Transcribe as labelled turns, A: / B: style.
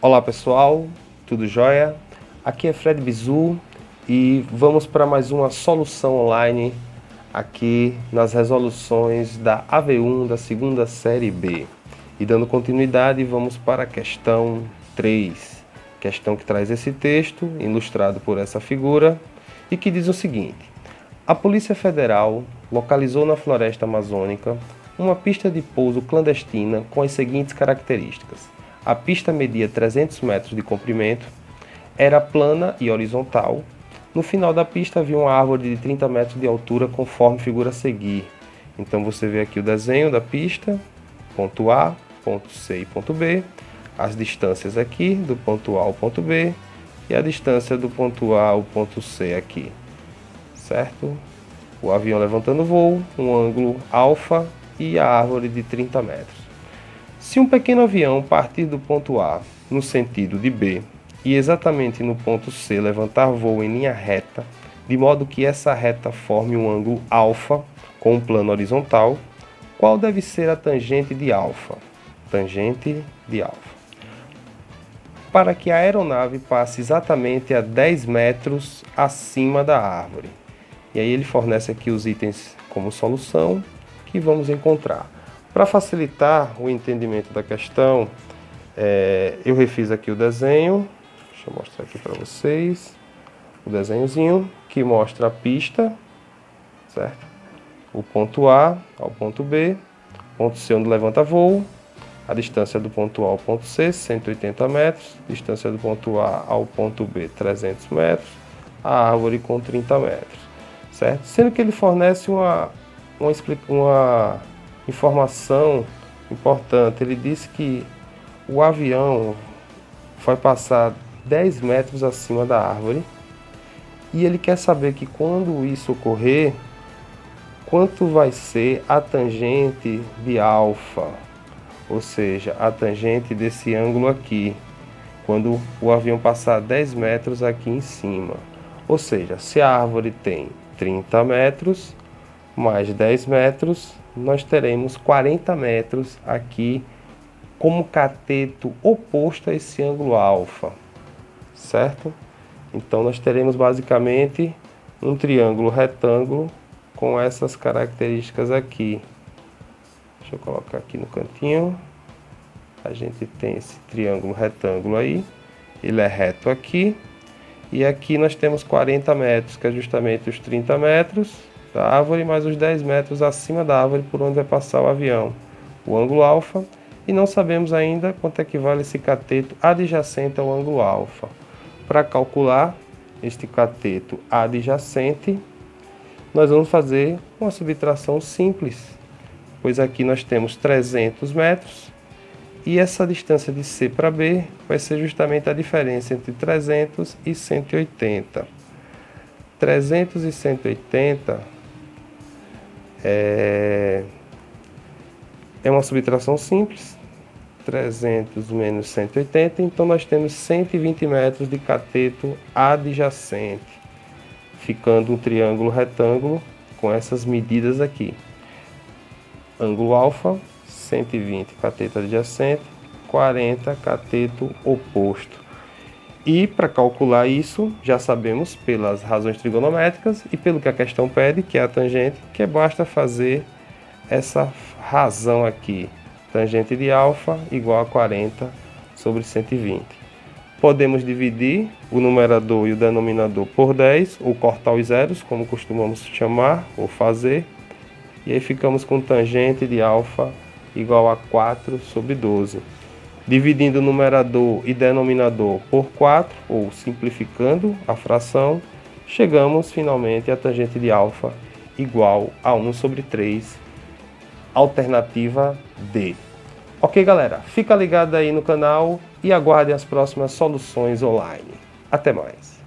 A: Olá pessoal, tudo jóia? Aqui é Fred Bizu e vamos para mais uma solução online aqui nas resoluções da AV1 da segunda série B. E dando continuidade, vamos para a questão 3, questão que traz esse texto, ilustrado por essa figura, e que diz o seguinte: a Polícia Federal localizou na floresta amazônica uma pista de pouso clandestina com as seguintes características. A pista media 300 metros de comprimento, era plana e horizontal. No final da pista havia uma árvore de 30 metros de altura, conforme figura a seguir. Então você vê aqui o desenho da pista, ponto A, ponto C e ponto B, as distâncias aqui do ponto A ao ponto B e a distância do ponto A ao ponto C aqui, certo? O avião levantando voo, um ângulo alfa e a árvore de 30 metros. Se um pequeno avião partir do ponto A no sentido de B e exatamente no ponto C levantar voo em linha reta, de modo que essa reta forme um ângulo alfa com um plano horizontal, qual deve ser a tangente de alfa? Tangente de alfa. Para que a aeronave passe exatamente a 10 metros acima da árvore. E aí ele fornece aqui os itens como solução que vamos encontrar. Para facilitar o entendimento da questão, eu refiz aqui o desenho. Deixa eu mostrar aqui para vocês. O desenhozinho que mostra a pista, certo? O ponto A ao ponto B, ponto C onde levanta voo, a distância do ponto A ao ponto C, 180 metros, distância do ponto A ao ponto B, 300 metros, a árvore com 30 metros, certo? Sendo que ele fornece uma informação importante. Ele disse que o avião vai passar 10 metros acima da árvore e ele quer saber que quando isso ocorrer, quanto vai ser a tangente de alfa, ou seja, a tangente desse ângulo aqui, quando o avião passar 10 metros aqui em cima. Ou seja, se a árvore tem 30 metros mais 10 metros, nós teremos 40 metros aqui como cateto oposto a esse ângulo alfa, certo? Então nós teremos basicamente um triângulo retângulo com essas características aqui. Deixa eu colocar aqui no cantinho. A gente tem esse triângulo retângulo aí, ele é reto aqui, e aqui nós temos 40 metros, que é justamente os 30 metros da árvore mais os 10 metros acima da árvore por onde vai passar o avião, o ângulo alfa, e não sabemos ainda quanto equivale esse cateto adjacente ao ângulo alfa. Para calcular este cateto adjacente, nós vamos fazer uma subtração simples, pois aqui nós temos 300 metros e essa distância de C para B vai ser justamente a diferença entre 300 e 180. 300 e 180 é uma subtração simples, 300 menos 180, então nós temos 120 metros de cateto adjacente, ficando um triângulo retângulo com essas medidas aqui. Ângulo alfa, 120 cateto adjacente, 40 cateto oposto. E para calcular isso, já sabemos pelas razões trigonométricas e pelo que a questão pede, que é a tangente, que basta fazer essa razão aqui. Tangente de alfa igual a 40 sobre 120. Podemos dividir o numerador e o denominador por 10, ou cortar os zeros, como costumamos chamar ou fazer. E aí ficamos com tangente de alfa igual a 4 sobre 12. Dividindo o numerador e denominador por 4, ou simplificando a fração, chegamos finalmente à tangente de alfa igual a 1 sobre 3, alternativa D. Ok, galera? Fica ligado aí no canal e aguardem as próximas soluções online. Até mais!